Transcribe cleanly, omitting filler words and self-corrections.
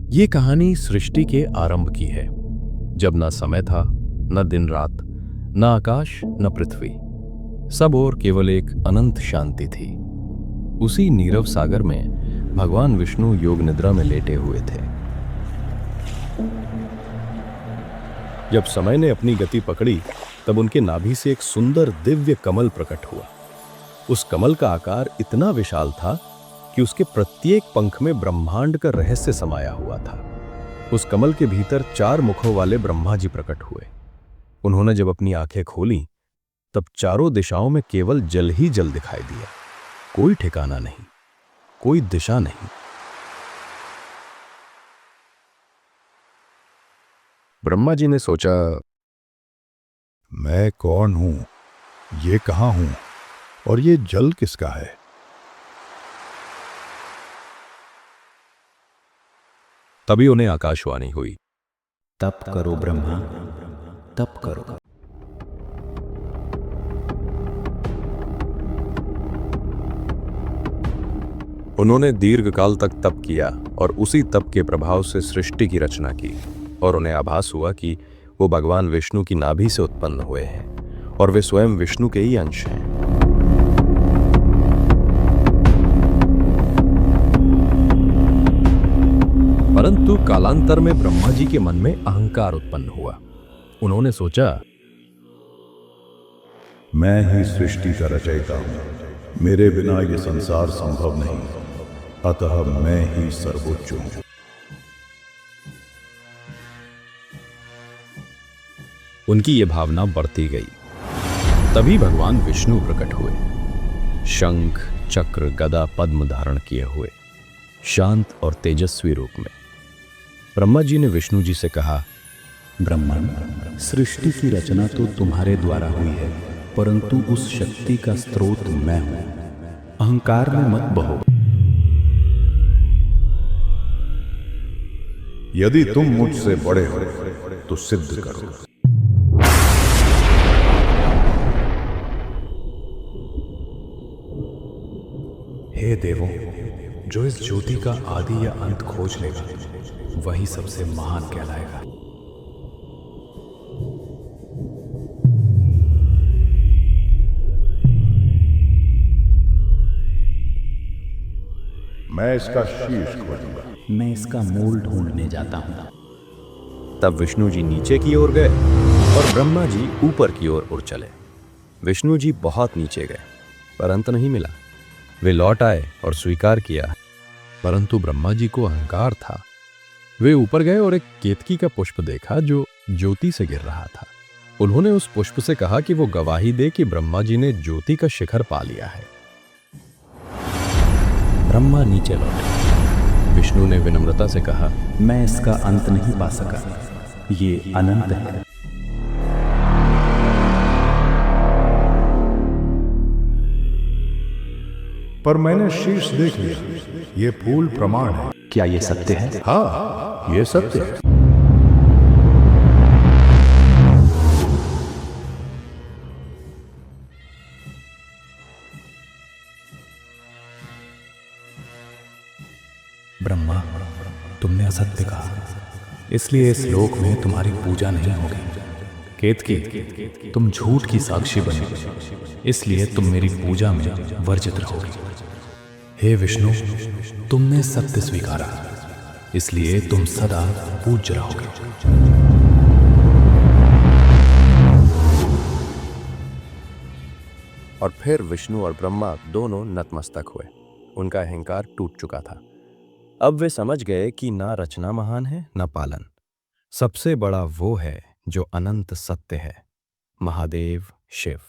ये कहानी सृष्टि के आरंभ की है, जब न समय था, न दिन रात, न आकाश, न पृथ्वी। सब और केवल एक अनंत शांति थी। उसी नीरव सागर में भगवान विष्णु योग निद्रा में लेटे हुए थे। जब समय ने अपनी गति पकड़ी, तब उनके नाभि से एक सुंदर दिव्य कमल प्रकट हुआ। उस कमल का आकार इतना विशाल था कि उसके प्रत्येक पंख में ब्रह्मांड का रहस्य समाया हुआ था। उस कमल के भीतर 4 मुखों वाले ब्रह्मा जी प्रकट हुए। उन्होंने जब अपनी आंखें खोली, तब चारों दिशाओं में केवल जल ही जल दिखाई दिया। कोई ठिकाना नहीं, कोई दिशा नहीं। ब्रह्मा जी ने सोचा, मैं कौन हूं, ये कहां हूं और ये जल किसका है? तभी उन्हें आकाशवाणी हुई, तप करो ब्रह्मा, तप करो। उन्होंने दीर्घकाल तक तप किया और उसी तप के प्रभाव से सृष्टि की रचना की। और उन्हें आभास हुआ कि वो भगवान विष्णु की नाभि से उत्पन्न हुए हैं और वे स्वयं विष्णु के ही अंश हैं। परंतु कालांतर में ब्रह्मा जी के मन में अहंकार उत्पन्न हुआ। उन्होंने सोचा, मैं ही सृष्टि का रचयिता हूं, मेरे बिना ये संसार संभव नहीं, अतः मैं ही सर्वोच्च हूं। उनकी ये भावना बढ़ती गई। तभी भगवान विष्णु प्रकट हुए, शंख, चक्र, गदा, पद्म धारण किए हुए, शांत और तेजस्वी रूप में। ब्रह्मा जी ने विष्णु जी से कहा, ब्रह्मण, सृष्टि की रचना तो तुम्हारे द्वारा हुई है, परंतु उस शक्ति का स्रोत मैं हूं। अहंकार में मत बहो। यदि तुम मुझसे बड़े हो तो सिद्ध करो। हे देवों, जो इस ज्योति का आदि या अंत खोज लेगा, वही सबसे महान कहलाएगा। मैं इसका शीर्ष खोजूंगा। मैं इसका मूल ढूंढने जाता हूं। तब विष्णु जी नीचे की ओर गए और ब्रह्मा जी ऊपर की ओर उड़ चले। विष्णु जी बहुत नीचे गए, पर अंत नहीं मिला। वे लौट आए और स्वीकार किया, परंतु ब्रह्मा जी को अहंकार था। वे ऊपर गए और एक केतकी का पुष्प देखा जो ज्योति से गिर रहा था। उन्होंने उस पुष्प से कहा कि वो गवाही दे कि ब्रह्मा जी ने ज्योति का शिखर पा लिया है। ब्रह्मा नीचे लौटे। विष्णु ने विनम्रता से कहा, मैं इसका अंत नहीं पा सका, ये अनंत है। पर मैंने शीर्ष देख लिया, ये फूल प्रमाण है। क्या ये सत्य है? हाँ, ये सत्य है। ब्रह्मा, तुमने असत्य कहा, इसलिए इस लोक में तुम्हारी पूजा नहीं होगी। केतकी, तुम झूठ की साक्षी बनी, इसलिए तुम मेरी पूजा में वर्जित रहोगी। हे विष्णु, तुमने सत्य स्वीकारा, इसलिए तुम सदा पूज्य रहोगे। और फिर विष्णु और ब्रह्मा दोनों नतमस्तक हुए। उनका अहंकार टूट चुका था। अब वे समझ गए कि ना रचना महान है, ना पालन। सबसे बड़ा वो है जो अनंत सत्य है, महादेव शिव।